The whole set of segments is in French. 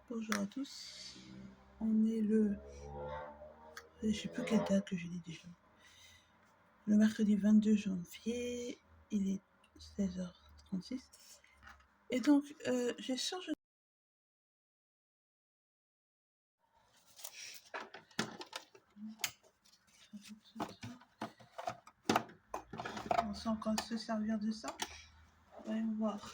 Bonjour à tous. On est le... Je sais plus quelle date que j'ai dit déjà. Le mercredi 22 janvier, il est 16h36. Et donc, j'ai changé... On sait encore se servir de ça. Voyons voir.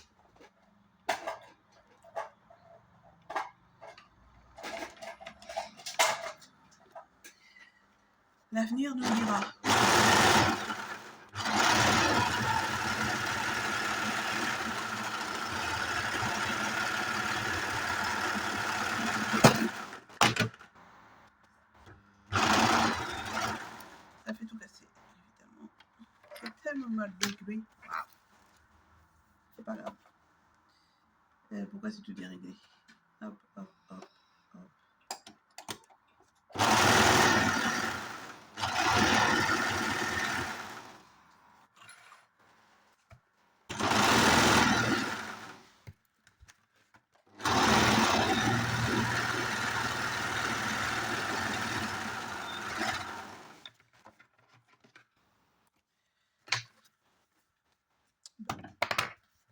L'avenir nous dira. Ça fait tout casser, évidemment. C'est tellement mal dégré. C'est pas grave. Pourquoi c'est tout déréglé? Hop, hop, hop, hop.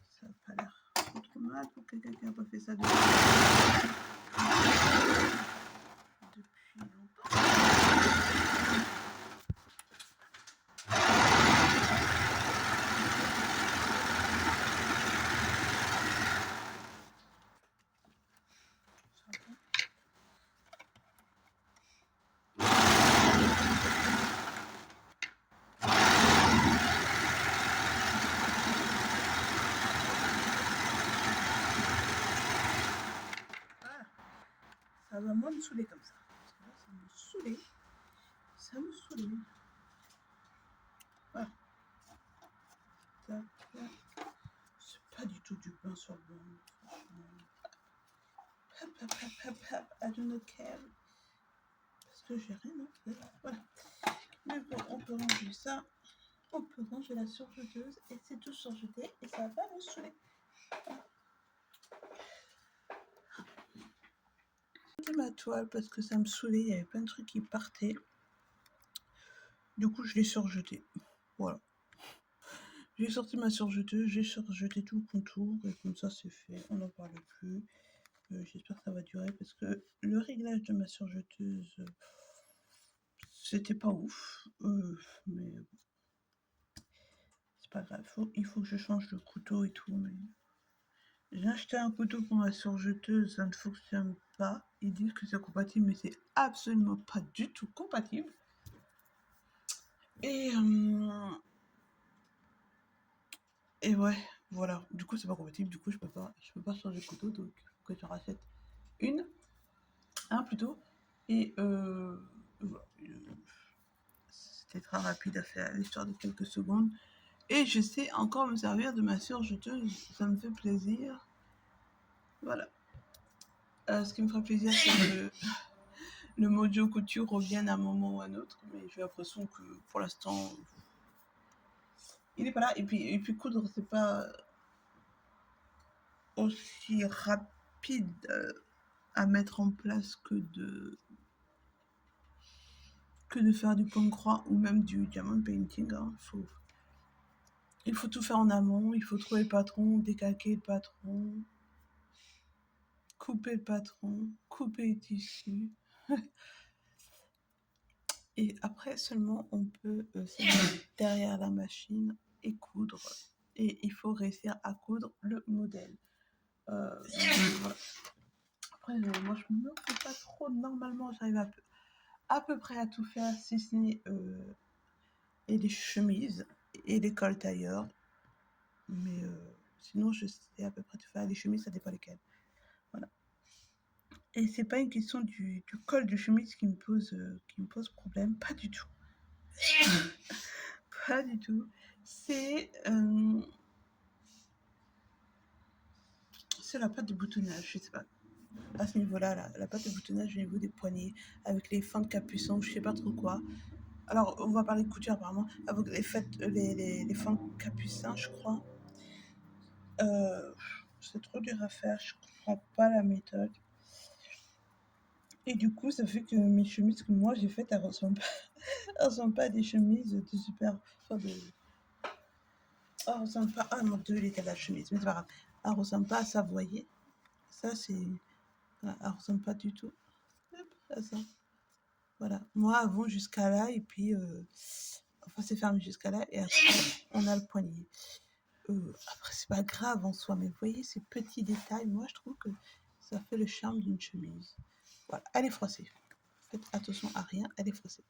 Ça n'a pas l'air trop mal pour quelqu'un qui n'a pas fait ça depuis longtemps. Ça va moins me saouler comme ça. Parce que là, ça me saoulait. Ça me saoulait. Voilà. Tac, tac. C'est pas du tout du pain sur le blanc. Hop, hop, hop, hop, hop. I don't care. Parce que j'ai rien à faire. Voilà. Mais bon, on peut ranger ça. On peut ranger la surjeteuse. Et c'est tout surjeté. Et ça va me saouler. J'ai ma toile parce que ça me saoulait. Il y avait plein de trucs qui partaient. Du coup, je l'ai surjeté. Voilà. J'ai sorti ma surjeteuse, j'ai surjeté tout le contour et comme ça c'est fait, on n'en parle plus. J'espère que ça va durer parce que le réglage de ma surjeteuse, c'était pas ouf. Mais c'est pas grave, il faut que je change le couteau et tout. Mais j'ai acheté un couteau pour ma surjeteuse, ça ne fonctionne pas. Ils disent que c'est compatible, mais c'est absolument pas du tout compatible. Et ouais, voilà. Du coup, c'est pas compatible. Du coup, je peux pas changer de couteau. Donc, il faut que je rachète un plutôt. Et voilà. C'était très rapide à faire, l'histoire de quelques secondes. Et je sais encore me servir de ma surjeteuse. Ça me fait plaisir. Voilà. Ce qui me ferait plaisir, c'est que le Mojo Couture revienne à un moment ou à un autre. Mais j'ai l'impression que pour l'instant, il n'est pas là. Et puis coudre, c'est pas aussi rapide à mettre en place que de faire du point de croix ou même du diamond painting. Hein. Il faut tout faire en amont, il faut trouver le patron, décalquer le patron, couper le patron, couper les tissus. Et après seulement on peut se mettre derrière la machine et coudre. Et il faut réussir à coudre le modèle. Voilà. Après, moi je me fais pas trop. Normalement, j'arrive à peu près à tout faire, si ce n'est et les chemises et les cols tailleurs. Mais sinon, je sais à peu près tout faire. Les chemises, ça dépend lesquelles. Voilà. Et c'est pas une question du col de chemise qui me pose problème. Pas du tout. Pas du tout. C'est la pâte de boutonnage, je sais pas. À ce niveau-là, la pâte de boutonnage au niveau des poignets, avec les fins de capuchon, je sais pas trop quoi. Alors, on va parler de couture apparemment, avec les fins de capucin, je crois. C'est trop dur à faire, je comprends pas la méthode. Et du coup, ça fait que mes chemises que moi j'ai faites, elles ressemblent pas à des chemises de super. Enfin, de, elles ressemblent pas. Ah mon dieu, il était la chemise, mais c'est pas grave. Elles ressemblent pas à ça, vous voyez. Ça, c'est. Voilà, elles ressemblent pas du tout. Hop, à ça. Voilà. Moi, avant, jusqu'à là, et puis. Enfin, c'est fermé jusqu'à là, et après, on a le poignet. Après, c'est pas grave en soi, mais vous voyez, ces petits détails, moi, je trouve que ça fait le charme d'une chemise. Voilà, elle est froissée. Faites attention à rien, elle est froissée.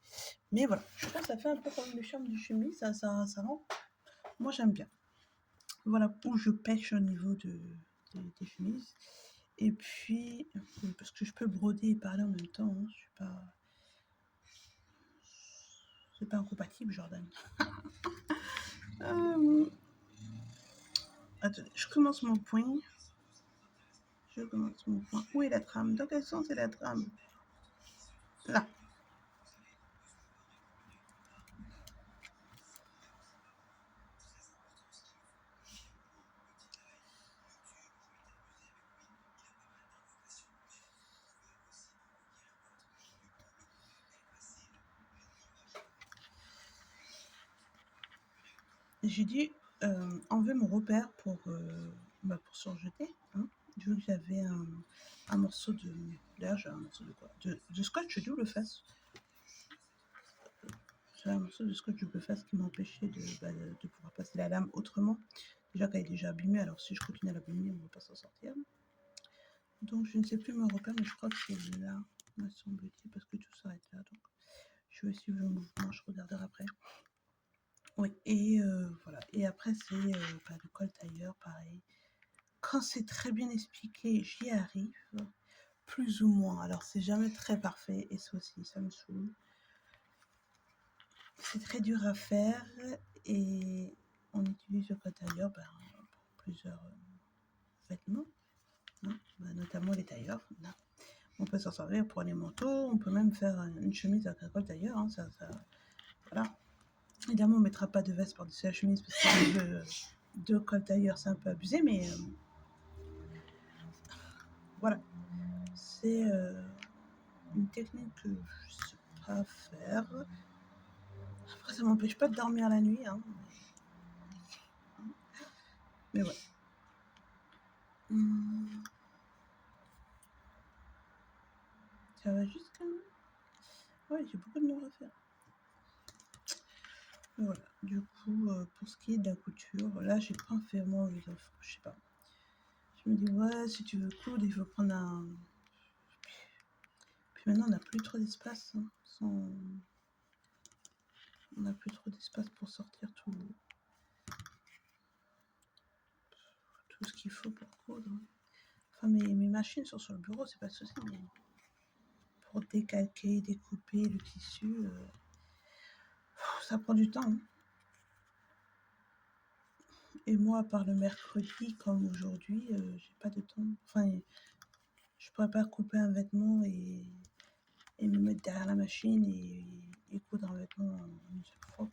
Mais voilà, je pense que ça fait un peu comme le charme d'une chemise, ça rend. Moi, j'aime bien. Voilà où je pêche au niveau des chemises. Et puis, parce que je peux broder et parler en même temps, hein, je suis pas. C'est pas incompatible, Jordan. Euh, Attendez, je commence mon point. Je commence mon point. Où est la trame? Dans quel sens est la trame? Là. J'ai dû enlever mon repère pour surjeter. Hein. Vu que j'avais un morceau de. D'ailleurs, j'ai un morceau de quoi de scotch double face. J'ai un morceau de scotch double face qui m'empêchait de pouvoir passer la lame autrement. Déjà qu'elle est déjà abîmée, alors si je continue à l'abîmer, on ne va pas s'en sortir. Donc je ne sais plus mon repère, mais je crois que c'est là, me semble-t-il, parce que tout s'arrête là. Donc je vais suivre le mouvement, je regarderai après. Oui, et voilà. Et après, c'est le col tailleur, pareil. Quand c'est très bien expliqué, j'y arrive, plus ou moins. Alors, c'est jamais très parfait, et ça aussi, ça me saoule. C'est très dur à faire, et on utilise le col tailleur pour plusieurs vêtements, hein, notamment les tailleurs. Là. On peut s'en servir pour les manteaux, on peut même faire une chemise avec un col tailleur. Hein, voilà. Évidemment, on ne mettra pas de veste par-dessus la chemise parce que deux cols tailleurs, c'est un peu abusé, mais voilà. C'est une technique que je sais pas faire. Après, ça m'empêche pas de dormir la nuit, hein. Mais ouais. Hum, ça va jusqu'à. Ouais, j'ai beaucoup de noms à faire. Mais voilà. Du coup, pour ce qui est de la couture, là, j'ai pas vraiment envie de. Je sais pas. Je me dis, ouais, si tu veux coudre, il faut prendre un. Puis maintenant, on n'a plus trop d'espace. Hein, on n'a plus trop d'espace pour sortir tout ce qu'il faut pour coudre. Enfin, mes machines sont sur le bureau, c'est pas de souci, mais pour décalquer, découper le tissu, ça prend du temps. Hein. Et moi, à part le mercredi, comme aujourd'hui, j'ai pas de temps. Enfin, je pourrais pas couper un vêtement et me mettre derrière la machine et coudre un vêtement une seule fois.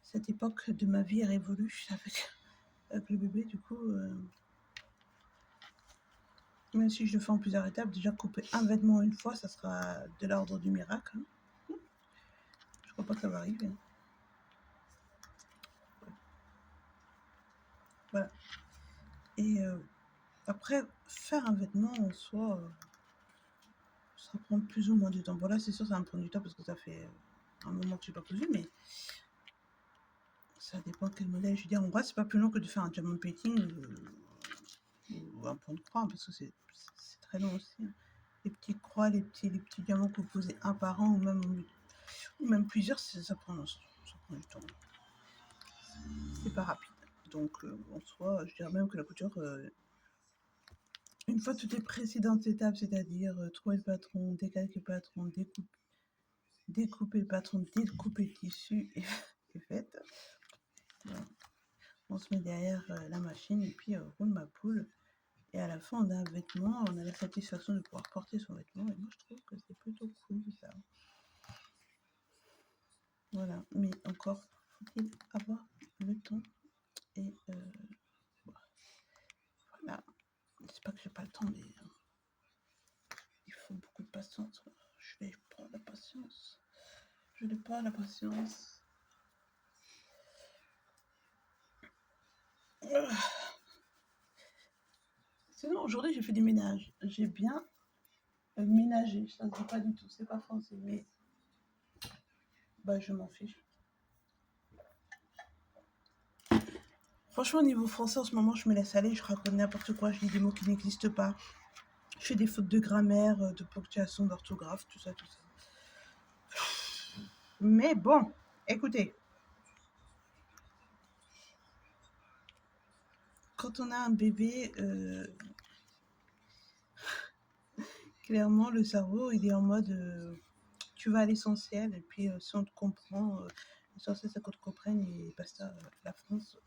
Cette époque de ma vie est révolue avec le bébé, du coup. Même si je le fais en plusieurs étapes, déjà couper un vêtement une fois, ça sera de l'ordre du miracle. Hein. Je crois pas que ça va arriver. Hein. Voilà. Et après, faire un vêtement en soi, ça prend plus ou moins du temps. Bon, là, c'est sûr, ça va me prendre du temps parce que ça fait un moment que je n'ai pas cousu, mais ça dépend quel modèle. Je veux dire, en vrai, c'est pas plus long que de faire un diamond painting ou un point de croix, parce que c'est très long aussi. Hein. Les petites croix, les petits diamants que vous posez un par an ou même plusieurs, ça prend du temps. C'est pas rapide. Donc, en soi, je dirais même que la couture, une fois toutes les précédentes étapes, c'est-à-dire trouver le patron, décalquer le patron, découper le patron, découper le tissu et faite. Voilà. On se met derrière la machine et puis on roule ma poule. Et à la fin, on a un vêtement, on a la satisfaction de pouvoir porter son vêtement. Et moi, je trouve que c'est plutôt cool ça. Voilà. Mais encore, faut-il avoir le temps. Et voilà. C'est pas que j'ai pas le temps, mais il faut beaucoup de patience. patience. Je n'ai pas la patience. Je n'ai pas la patience. Sinon, aujourd'hui, j'ai fait du ménage. J'ai bien ménagé. Ça ne se dit pas du tout. C'est pas français, mais bah, je m'en fiche. Franchement, au niveau français, en ce moment, je me laisse aller. Je raconte n'importe quoi. Je dis des mots qui n'existent pas. Je fais des fautes de grammaire, de ponctuation, d'orthographe, tout ça, tout ça. Mais bon, écoutez. Quand on a un bébé, clairement, le cerveau, il est en mode tu vas à l'essentiel, et puis si on te comprend, l'essentiel c'est qu'on te comprenne, et basta. La France,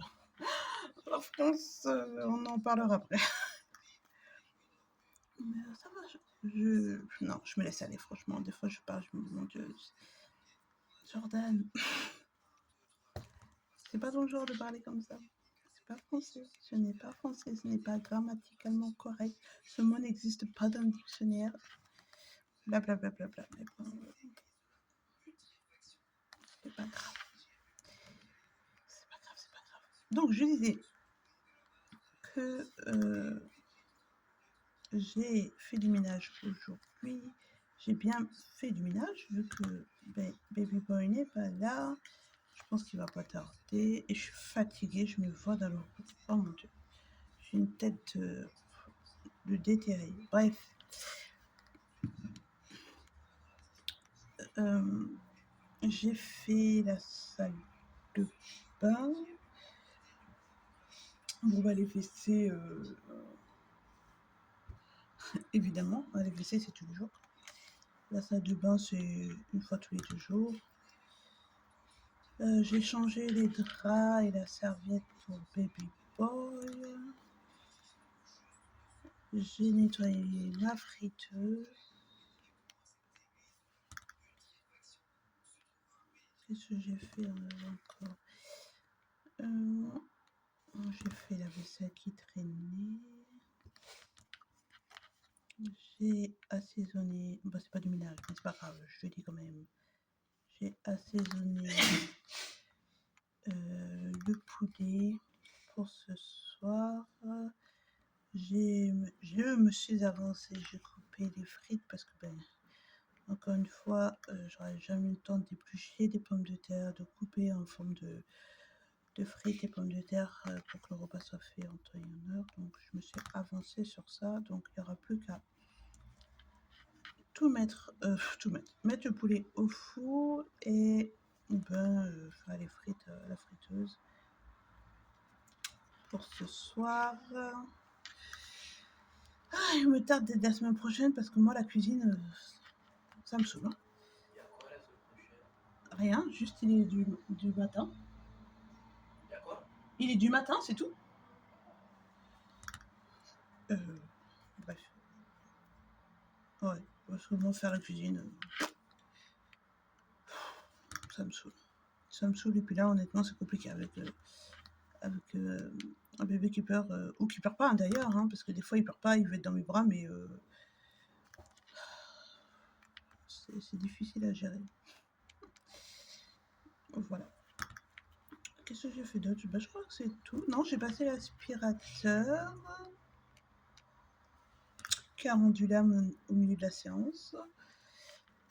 la France, on en parlera après. Mais ça va, non, je me laisse aller, franchement. Des fois, je parle, je me dis, mon Dieu, Jordan, c'est pas ton genre de parler comme ça. C'est pas français, ce n'est pas français, ce n'est pas grammaticalement correct. Ce mot n'existe pas dans le dictionnaire. Blablabla. Mais bon, c'est pas grave. C'est pas grave, c'est pas grave. Donc, je disais que j'ai fait du ménage aujourd'hui. J'ai bien fait du ménage vu que Baby Boy n'est pas là. Je pense qu'il va pas tarder. Et je suis fatiguée, je me vois dans le... Oh mon Dieu. J'ai une tête de déterré. Bref. J'ai fait la salle de bain. Bon, bah, les WC, évidemment, les WC, c'est tous les jours. La salle de bain, c'est une fois tous les 2 jours. J'ai changé les draps et la serviette pour Baby Boy. J'ai nettoyé la friteuse. Qu'est-ce que j'ai fait encore? J'ai fait la vaisselle qui traînait. J'ai assaisonné. Bah, c'est pas du ménage, mais c'est pas grave, je le dis quand même. J'ai assaisonné le poulet pour ce soir. Je me suis avancée, j'ai coupé les frites parce que, encore une fois, j'aurais jamais eu le temps d'éplucher des pommes de terre, de couper en forme de frites et pommes de terre pour que le repas soit fait en temps et en heure. Donc, je me suis avancée sur ça. Donc, il n'y aura plus qu'à mettre le poulet au four et faire les frites à la friteuse pour ce soir. Il me tarde d'être la semaine prochaine parce que moi, la cuisine, ça me saoule. Il y a quoi la semaine prochaine? Rien, juste il est du matin. Il y a quoi? Il est du matin, c'est tout. Bref. Ouais, parce que moi, faire la cuisine, ça me saoule. Ça me saoule, et puis là, honnêtement, c'est compliqué avec un bébé qui pleure, ou qui pleure pas, hein, d'ailleurs, hein, parce que des fois, il pleure pas, il veut être dans mes bras, mais c'est difficile à gérer. Voilà. Qu'est-ce que j'ai fait d'autre? Je crois que c'est tout. Non, j'ai passé l'aspirateur qui a rendu l'âme au milieu de la séance.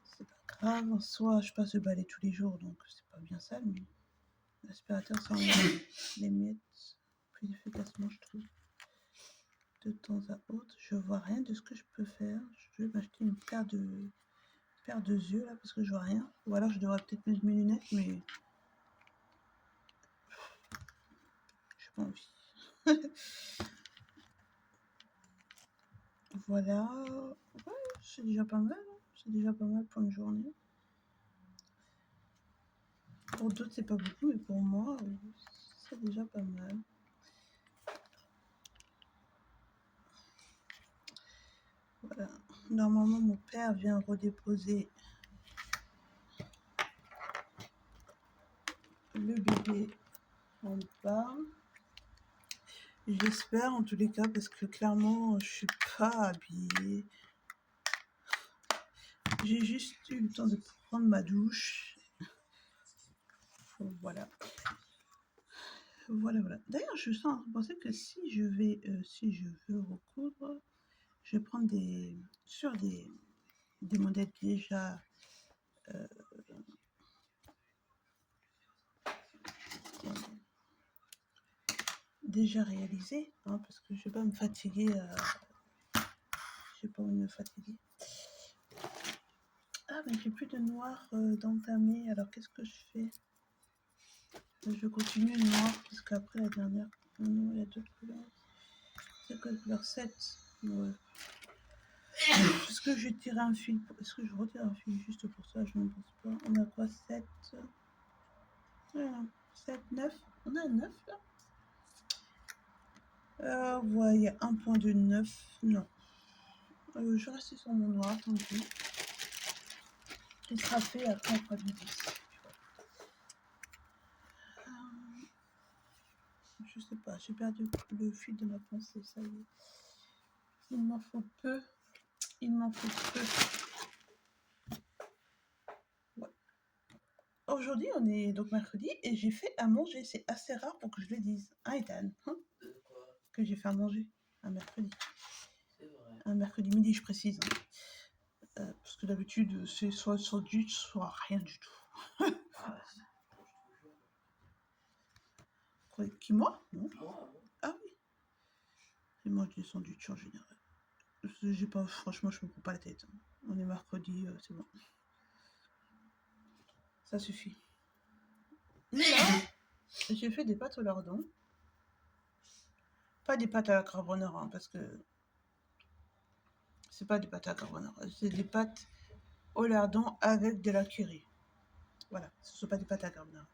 C'est pas grave. En soi, je passe le balai tous les jours, donc c'est pas bien sale, mais l'aspirateur, ça enlève les miettes plus efficacement, je trouve. De temps à autre, je vois rien de ce que je peux faire. Je vais m'acheter une paire de yeux là parce que je vois rien. Ou alors je devrais peut-être mettre mes lunettes, mais j'ai pas envie. Voilà. Ouais, c'est déjà pas mal. Hein. C'est déjà pas mal pour une journée. Pour d'autres, c'est pas beaucoup, mais pour moi, c'est déjà pas mal. Voilà. Normalement, mon père vient redéposer le bébé en bas. J'espère en tous les cas, parce que clairement, je suis pas habillée. J'ai juste eu le temps de prendre ma douche. Voilà. Voilà. D'ailleurs, je sens penser que si je veux recoudre, je vais prendre sur des modèles déjà réalisés, hein, parce que je vais pas me fatiguer. Je vais pas me fatiguer. Ah, mais j'ai plus de noir d'entamer. Alors, qu'est-ce que je fais? Je continue le noir, parce qu'après la dernière... Non, il y a d'autres couleurs. C'est quoi, couleur 7? Ouais. Est-ce que je tire un fil? Est-ce que je retire un fil juste pour ça? Je ne pense pas. On a quoi? 7? Voilà. 7, 9? On a un 9 là? Ouais, il y a un point de 9. Non. Je vais rester sur mon noir, tant pis. Il sera fait, après on fera du 10. Je sais pas, j'ai perdu le fil de ma pensée, ça y est. Il m'en faut peu. Ouais. Aujourd'hui, on est donc mercredi et j'ai fait à manger. C'est assez rare pour que je le dise. Hein, Ethan? Que j'ai fait à manger un mercredi. C'est vrai. Un mercredi midi, je précise. Parce que d'habitude, c'est soit sandwich, soit rien du tout. Ah, Quoi, qui, moi? Non. moi. Ah oui. Je mange des sandwichs en général. J'ai pas, franchement, je me prends pas la tête. On est mercredi, c'est bon. Ça suffit. Mais là, j'ai fait des pâtes au lardon. Pas des pâtes à la carbonara, hein, parce que c'est pas des pâtes à la carbonara. C'est des pâtes au lardon avec de la curry. Voilà, ce ne sont pas des pâtes à la carbonara.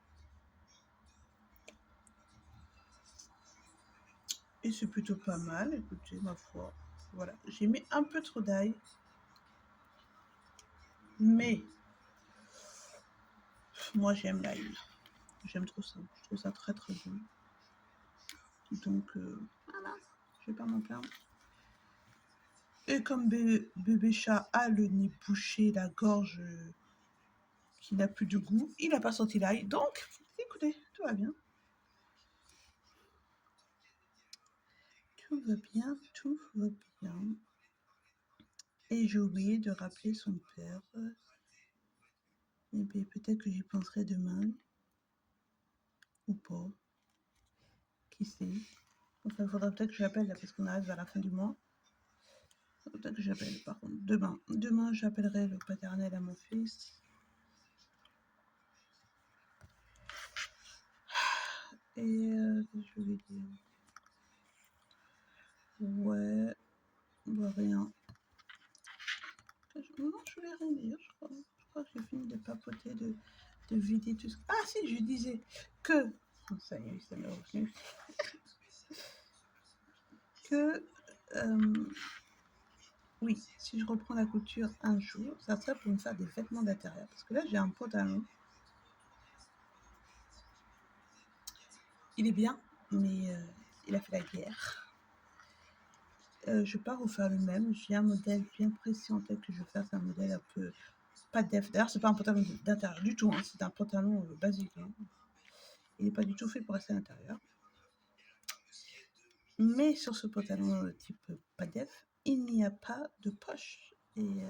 Et c'est plutôt pas mal, écoutez, ma foi. Voilà, j'ai mis un peu trop d'ail. Mais moi, j'aime l'ail. J'aime trop ça. Je trouve ça très très bon. Donc, voilà, je vais pas m'en plaindre. Et comme bébé chat a le nez bouché, la gorge qui n'a plus de goût, il n'a pas senti l'ail. Donc, écoutez, tout va bien. Tout va bien, tout va bien. Et j'ai oublié de rappeler son père. Et bien, peut-être que j'y penserai demain. Ou pas. Qui sait. Enfin, il faudra peut-être que j'appelle, parce qu'on arrive vers la fin du mois. Peut-être que j'appelle, par contre, demain. Demain, j'appellerai le paternel à mon fils. Et je vais dire... Ouais, bah rien. Non, je voulais rien dire, je crois. Je crois que j'ai fini de papoter, de vider tout ce... Ah si, je disais que... Oh, ça y est, ça m'est revenu. Que... oui, si je reprends la couture un jour, ça serait pour me faire des vêtements d'intérieur. Parce que là, j'ai un pantalon. Il est bien, mais il a fait la guerre. Je ne vais pas refaire le même. J'ai un modèle bien précis en tête que je vais faire. C'est un modèle un peu... pas def. D'ailleurs, c'est pas un pantalon d'intérieur du tout. Hein. C'est un pantalon basique. Hein. Il n'est pas du tout fait pour rester à l'intérieur. Mais sur ce pantalon type pas def, il n'y a pas de poche. Et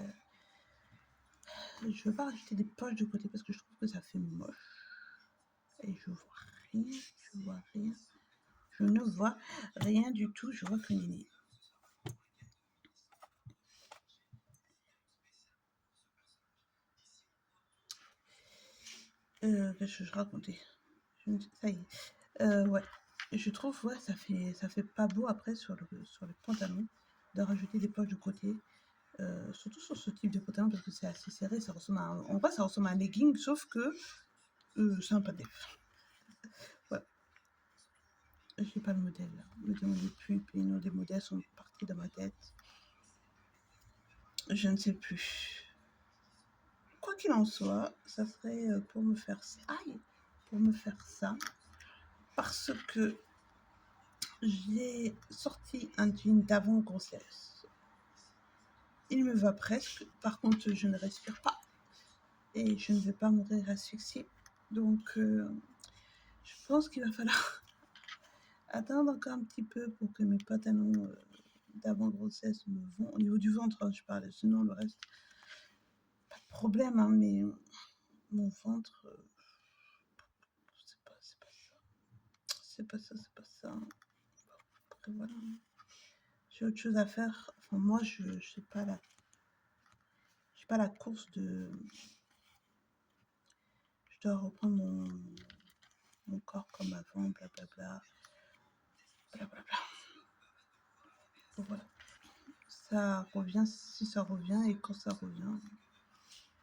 je ne veux pas rajouter des poches de côté parce que je trouve que ça fait moche. Et je vois rien. Je ne vois rien du tout. Je vois que Nini. Qu'est-ce que je racontais? Ça y est. Ouais. Je trouve, ouais, ça fait pas beau après sur le pantalon de rajouter des poches de côté. Surtout sur ce type de pantalon parce que c'est assez serré. Ça ressemble en vrai, ça ressemble à un legging, sauf que c'est un pas def. Ouais. J'ai pas le modèle là. Me demandez plus. Puis les noms des modèles sont partis dans ma tête. Je ne sais plus. Quoi qu'il en soit, ça serait pour me faire ça. Aïe! Pour me faire ça. Parce que j'ai sorti un jean d'avant grossesse. il me va presque. Par contre, je ne respire pas et je ne vais pas mourir asphyxiée. Donc, je pense qu'il va falloir attendre encore un petit peu pour que mes pantalons d'avant-grossesse me vont. Au niveau du ventre, hein, je parle, sinon le reste, pas de problème, hein, mais mon ventre, c'est pas ça. C'est pas ça, c'est pas ça. Après, voilà. J'ai autre chose à faire. Enfin, moi, je sais pas la course de. Je dois reprendre mon corps comme avant, blablabla. Blablabla. Donc, voilà. Ça revient si ça revient, et quand ça revient,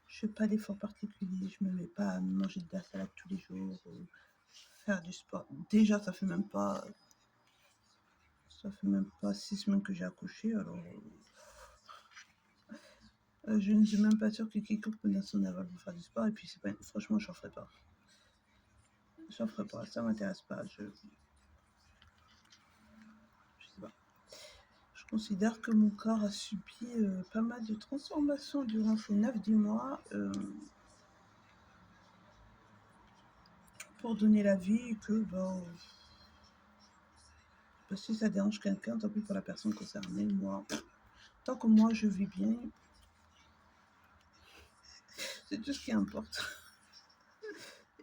je fais pas d'effort particulier. Je me mets pas à manger de la salade tous les jours, ou faire du sport. Déjà, ça fait même pas 6 semaines que j'ai accouché, alors je ne suis même pas sûre que quiconque me donne son aval pour faire du sport. Et puis, c'est pas, franchement, j'en ferai pas. J'en ferai pas, ça m'intéresse pas. Je sais pas. Je considère que mon corps a subi pas mal de transformations durant ces 9-10 mois pour donner la vie, et que si ça dérange quelqu'un, tant pis pour la personne concernée. Moi, tant que moi je vis bien, c'est tout ce qui importe.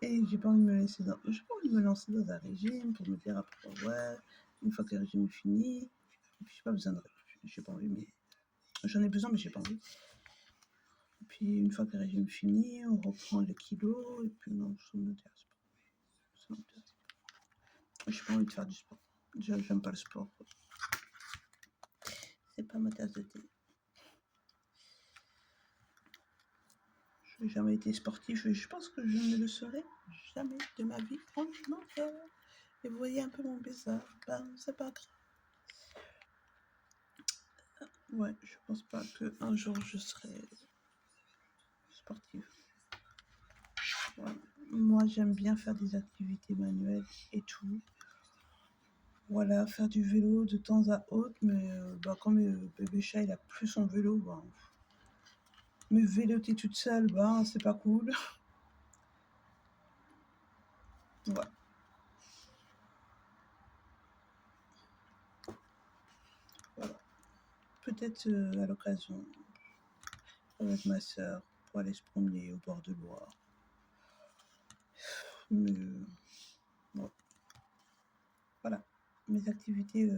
Et j'ai pas envie de me lancer dans un régime pour me dire après, ouais, une fois que le régime est fini, et puis j'ai pas besoin de régime, j'ai pas envie, mais j'en ai besoin, mais j'ai pas envie. Et puis une fois que le régime est fini, on reprend les kilos, et puis non, ça m'intéresse pas. Ça m'intéresse pas. J'ai pas envie de faire du sport. J'aime pas le sport. C'est pas ma tasse de thé. Je n'ai jamais été sportif, et je pense que je ne le serai jamais de ma vie en entière. Et vous voyez un peu mon bizarre, c'est pas grave. Ouais, je pense pas qu'un jour je serai sportive. Ouais. Moi, j'aime bien faire des activités manuelles et tout. Voilà, faire du vélo de temps à autre, mais comme bébé chat, il a plus son vélo, mais véloter toute seule, c'est pas cool. Voilà. Voilà. Peut-être à l'occasion, avec ma soeur, pour aller se promener au bord de Loire. Mais ouais. Voilà. Mes activités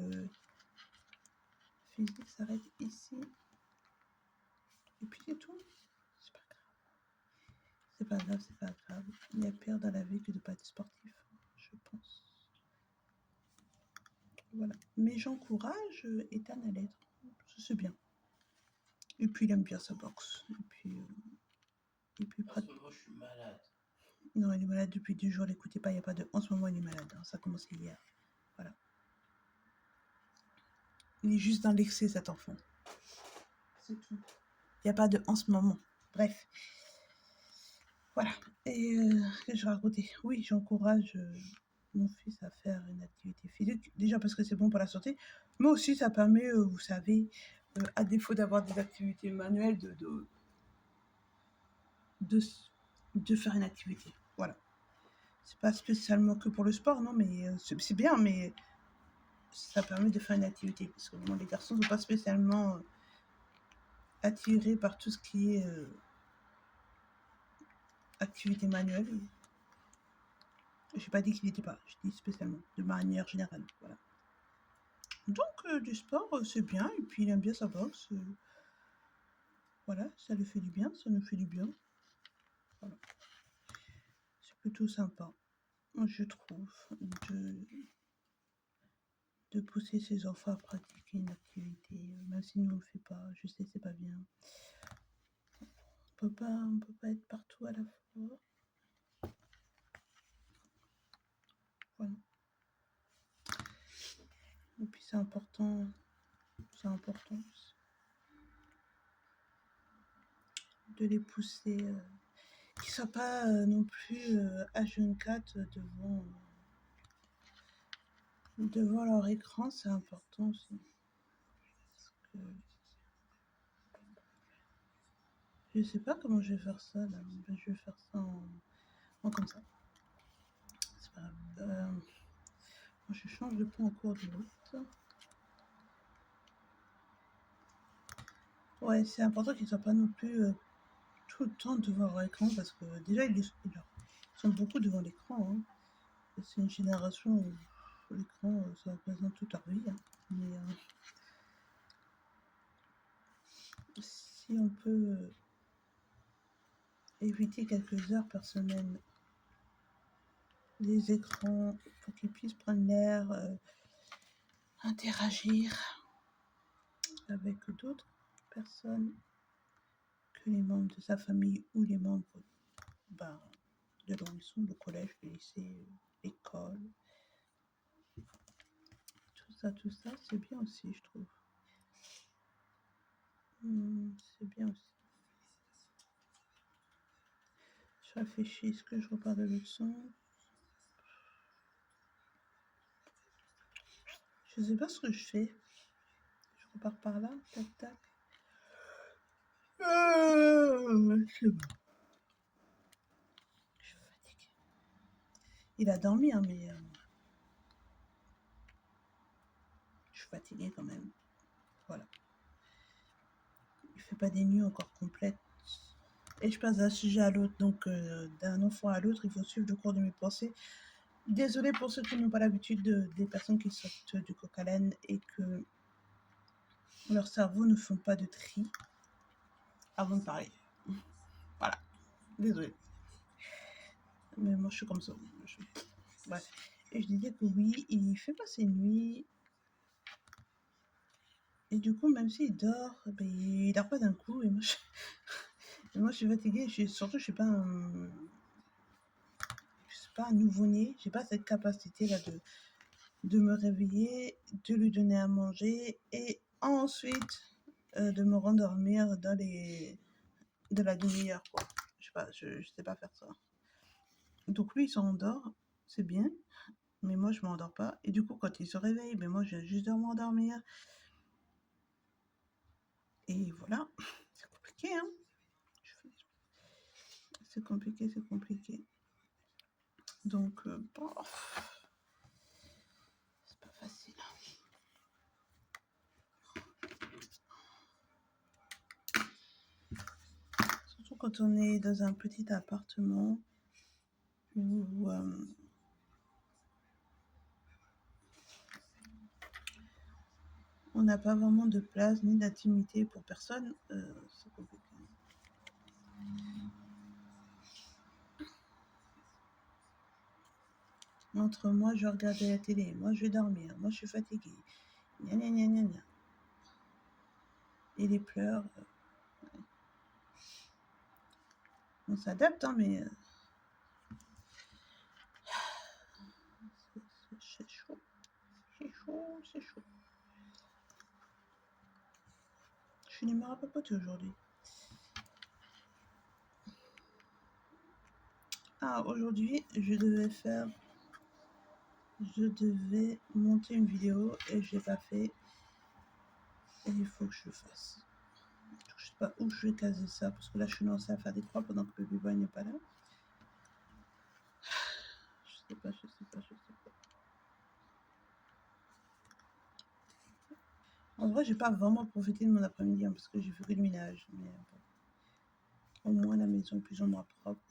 physiques s'arrêtent ici. Et puis c'est tout. C'est pas grave. C'est pas grave, c'est pas grave. Il y a pire dans la vie que de pas être sportif, je pense. Voilà. Mais j'encourage Ethan à l'être. C'est bien. Et puis il aime bien sa boxe. Et puis Parce que moi, je suis malade. Non, il est malade depuis 2 jours. L'écoutez pas, il n'y a pas de. En ce moment, il est malade. Hein. Ça commence hier. Voilà. Il est juste dans l'excès, cet enfant. C'est tout. Il n'y a pas de en ce moment. Bref. Voilà. Et que je racontais. Oui, j'encourage mon fils à faire une activité physique. Déjà parce que c'est bon pour la santé. Mais aussi, ça permet, vous savez, à défaut d'avoir des activités manuelles, de faire une activité. Voilà. C'est pas spécialement que pour le sport, non, mais c'est bien, mais ça permet de faire une activité. Parce que les garçons ne sont pas spécialement attirés par tout ce qui est activité manuelle. Je n'ai pas dit qu'il n'était pas, je dis spécialement, de manière générale. Voilà. Donc, du sport, c'est bien, et puis il aime bien sa boxe. Voilà, ça lui fait du bien, ça nous fait du bien. Voilà. C'est plutôt sympa, je trouve, de pousser ses enfants à pratiquer une activité, même si nous on le fait pas. Je sais, c'est pas bien. On peut pas être partout à la fois. Voilà. Et puis c'est important de les pousser, qu'ils ne soient pas non plus H24 devant leur écran, c'est important aussi. Parce que Je sais pas comment je vais faire ça là. Je vais faire ça en comme ça. C'est pas grave. Je change de point en cours de route. Ouais, c'est important qu'ils soient pas non plus tout le temps devant leur écran parce que déjà ils sont beaucoup devant l'écran. Hein. C'est une génération où l'écran ça représente toute leur vie. Hein. Mais si on peut éviter quelques heures par semaine des écrans pour qu'ils puissent prendre l'air, interagir avec d'autres personnes que les membres de sa famille ou les membres ben, de là où ils sont, le collège, le lycée, l'école. Tout ça, c'est bien aussi, je trouve. C'est bien aussi. Je réfléchis, est-ce que je repars de l'autre sens? Je sais pas ce que je fais. Je repars par là, tac tac. C'est bon. Je suis fatiguée. Il a dormi, hein, mais je suis fatiguée quand même. Voilà. Il fait pas des nuits encore complètes. Et je passe d'un sujet à l'autre, donc d'un enfant à l'autre, il faut suivre le cours de mes pensées. Désolée pour ceux qui n'ont pas l'habitude des personnes qui sortent du coq à l'âne et que leur cerveau ne font pas de tri avant de parler. Voilà, désolée. Mais moi je suis comme ça. Bref. Et je disais que oui, il fait pas ses nuits. Et du coup, même s'il dort, ben, il dort pas d'un coup. Et moi je suis fatiguée. Surtout, je suis pas un nouveau-né. J'ai pas cette capacité-là de me réveiller, de lui donner à manger et ensuite de me rendormir de la demi-heure, quoi. Je sais pas, je sais pas faire ça. Donc lui, il s'endort, c'est bien, mais moi, je m'endors pas. Et du coup, quand il se réveille, ben moi, j'ai juste de m'endormir. Et voilà, c'est compliqué, hein. C'est compliqué, c'est compliqué. Donc, bon, c'est pas facile. Surtout quand on est dans un petit appartement où on n'a pas vraiment de place ni d'intimité pour personne, c'est compliqué. Entre moi, je regardais la télé, moi, je vais dormir, moi, je suis fatiguée. Gna gna gna gna gna. Et les pleurs. On s'adapte, hein, mais c'est chaud. C'est chaud, c'est chaud. Je suis numéro à papoter aujourd'hui. Ah, aujourd'hui, je devais monter une vidéo et je l'ai pas fait. Et il faut que je le fasse. Je sais pas où je vais caser ça parce que là, je suis lancée à faire des croix pendant que le Baby n'est pas là. Je sais pas. En vrai, j'ai pas vraiment profité de mon après-midi hein, parce que j'ai fait que le ménage. Mais bon, au moins la maison est plus ou moins propre.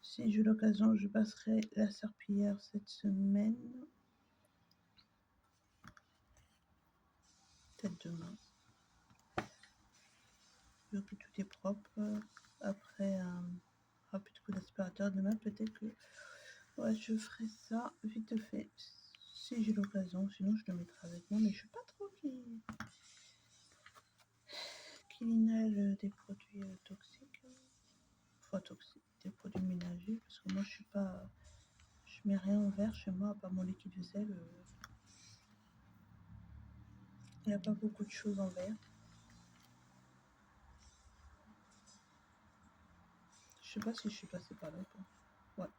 Si j'ai l'occasion, je passerai la serpillière cette semaine. Peut-être demain. Vu que tout est propre. Après un rapide coup d'aspirateur demain, peut-être que ouais, je ferai ça vite fait. Si j'ai l'occasion, sinon je le mettrai avec moi. Mais je suis pas trop qui inhale des produits toxiques. Enfin toxiques, des produits ménagers. Parce que moi je suis pas. Je mets rien en verre chez moi, à part mon liquide vaisselle. Il n'y a pas beaucoup de choses en verre. Je sais pas si je suis passée par là ou pas. Ouais.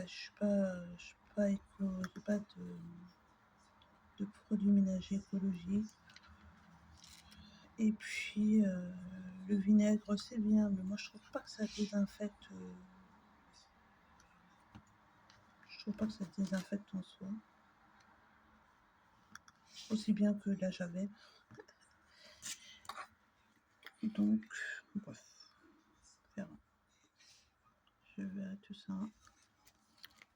ouais, je suis pas écolo, j'ai pas de produits ménagers écologiques. Et puis le vinaigre c'est bien, mais moi je trouve pas que ça désinfecte. Je trouve pas que ça désinfecte en soi. Aussi bien que la javel. Donc, bref. Verra. Je verrai tout ça.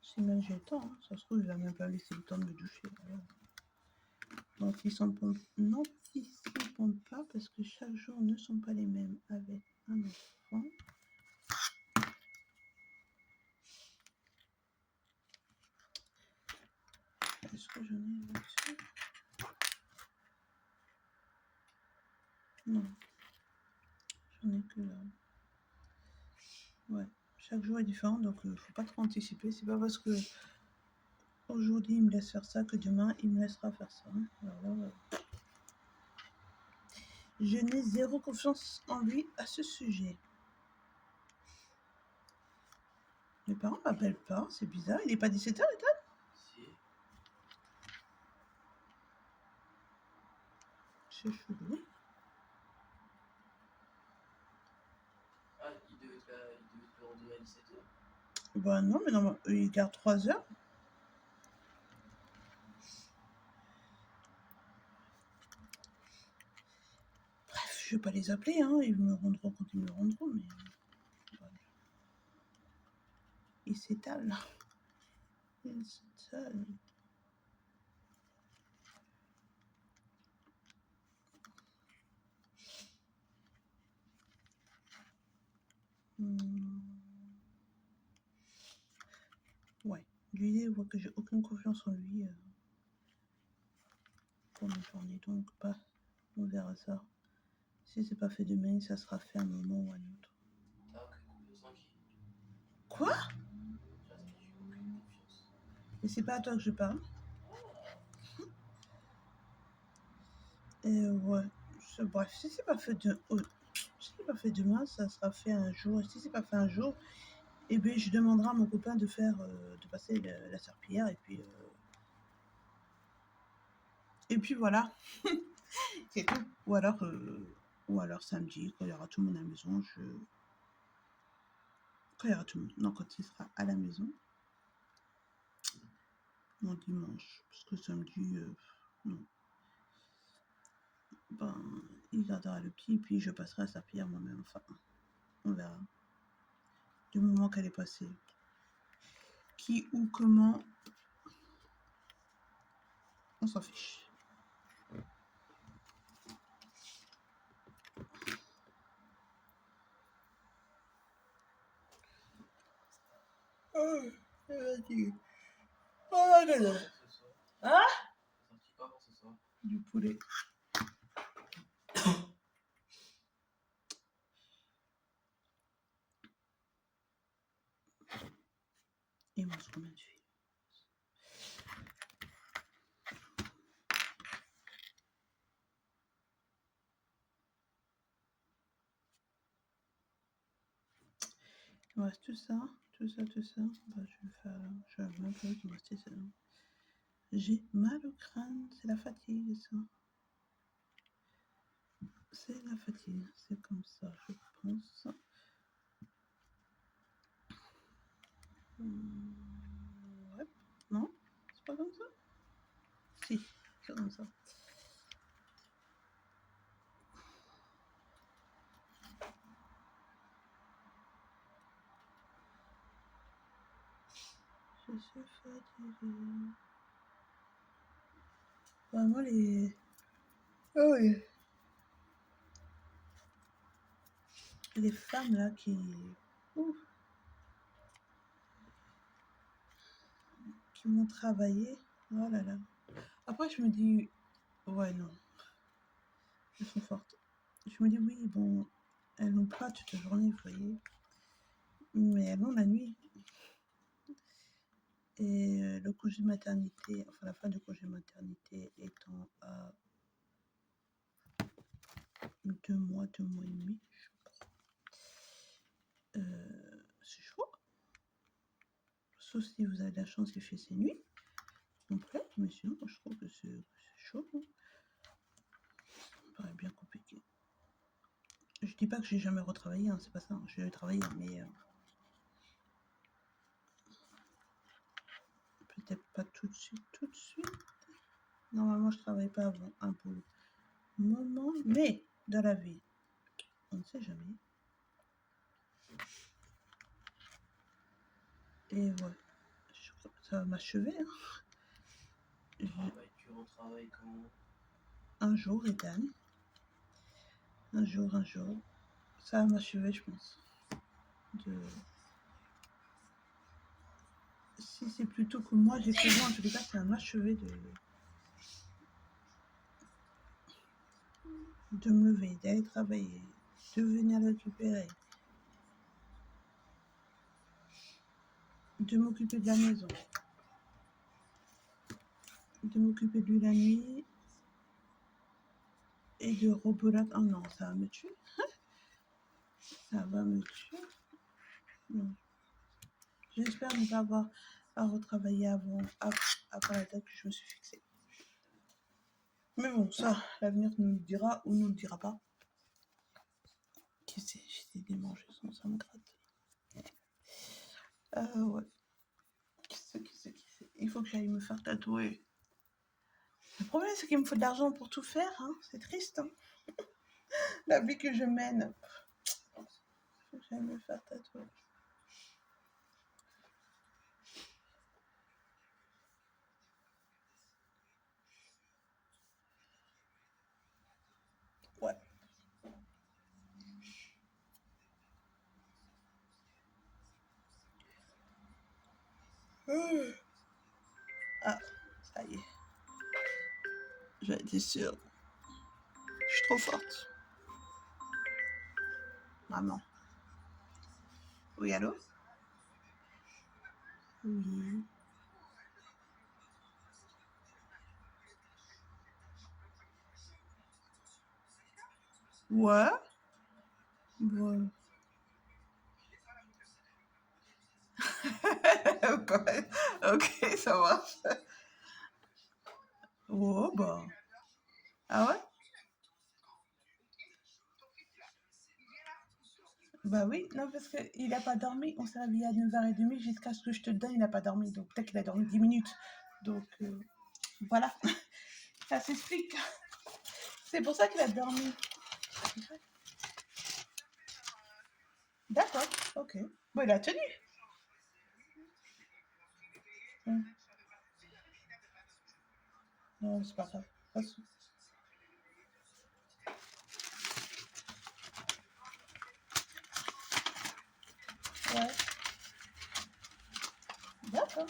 Si même j'ai le temps, hein. Ça se trouve, il va même pas laisser le temps de me doucher. Alors. N'anticipons pas parce que chaque jour ne sont pas les mêmes avec un enfant. Est-ce que j'en ai là-dessus? Non. J'en ai que là. Ouais. Chaque jour est différent, donc faut pas trop anticiper. C'est pas parce que aujourd'hui il me laisse faire ça que demain il me laissera faire ça. Alors, je n'ai zéro confiance en lui à ce sujet. Mes parents m'appellent pas, c'est bizarre. Il est pas 17h, Ethan? Si. C'est chelou. Ah, il devait te redonner à 17h. Bah non, mais non, il garde 3 heures. Bref, je vais pas les appeler, hein. Ils me rendront quand ils me rendront, mais voilà. Il s'étale. Il s'étale. Ouais. Lui, il voit que j'ai aucune confiance en lui pour mes journées. Donc, bah, on verra ça. Si c'est pas fait demain, ça sera fait à un moment ou à un autre. T'as aucune confiance en qui? Quoi? J'ai entendu aucune confiance. Mais c'est pas à toi que je parle. Et ouais. Bref, si c'est pas fait si c'est pas fait demain, ça sera fait un jour. Si c'est pas fait un jour, eh bien, je demanderai à mon copain de passer la serpillière et puis voilà. C'est tout. Ou alors samedi, quand il y aura tout le monde à la maison, quand il y aura tout le monde, non, quand il sera à la maison, non, dimanche, parce que samedi, non. Ben, il gardera le petit, et puis je passerai la serpillière moi-même, enfin, on verra. Du moment qu'elle est passée. Qui ou comment, on s'en fiche. Oh, c'est fatigué. Oh, regarde. Hein? Sorti quoi pour ce soir? Du poulet. Et moi, je combien de filles? Il me reste tout ça. Bah, je vais faire là. Je vais même pas qu'il me restait ça. J'ai mal au crâne, c'est la fatigue, ça. C'est la fatigue, c'est comme ça, je pense. Ouais, non, c'est pas comme ça. Si, c'est comme ça. Je suis fatiguée. Vraiment les... Oh oui. Les femmes là Ouf, qui m'ont travaillé. Oh là là. Après je me dis, ouais non, elles sont fortes. Je me dis oui, bon, elles n'ont pas toute la journée, vous voyez. Mais elles ont la nuit. Et le congé maternité, enfin la fin du congé maternité étant à 2 mois, 2 mois et demi, je crois. C'est chaud. Sauf si vous avez de la chance qu'il fait ses nuits complètes, mais sinon, moi, je trouve que c'est chaud. Hein. Ça me paraît bien compliqué. Je dis pas que j'ai jamais retravaillé, hein, c'est pas ça. Hein. J'ai travaillé, mais peut-être pas tout de suite, tout de suite. Normalement, je travaille pas avant un boulot. Moment, mais dans la vie, on ne sait jamais. Et ouais, je crois que ça va m'achever. Hein. Tu retravailles quand? Un jour, Ethan. Un jour. Ça va m'achever, je pense. Si c'est plutôt que moi j'ai fait loin, en tous les cas, ça va m'achever de me lever, d'aller travailler, de venir le récupérer, de m'occuper de la maison, de m'occuper de lui la nuit et de rebelote. Oh non, ça va me tuer. Ça va me tuer. Non. J'espère ne pas avoir à retravailler avant la date que je me suis fixée. Mais bon, ça, l'avenir nous le dira ou nous le dira pas. Qui sait, j'ai des démangeaisons, ça me gratte. Ouais. Qui sait. Il faut que j'aille me faire tatouer. Le problème, c'est qu'il me faut de l'argent pour tout faire. Hein. C'est triste. Hein. La vie que je mène. Il faut que j'aille me faire tatouer. Ouais. Ah, ça y est. J'ai été sûre. Je suis trop forte. Maman. Oui, allô? Oui. Ouais. Bon. Ok, ça marche. Oh, bah. Ah ouais? Bah oui, non, parce qu'il n'a pas dormi. On s'est réveillé à 9h30 jusqu'à ce que je te donne, il n'a pas dormi. Donc peut-être qu'il a dormi 10 minutes. Donc voilà, ça s'explique. C'est pour ça qu'il a dormi. D'accord, ok. Bon, il a tenu. Non, c'est pas grave. Ouais. D'accord.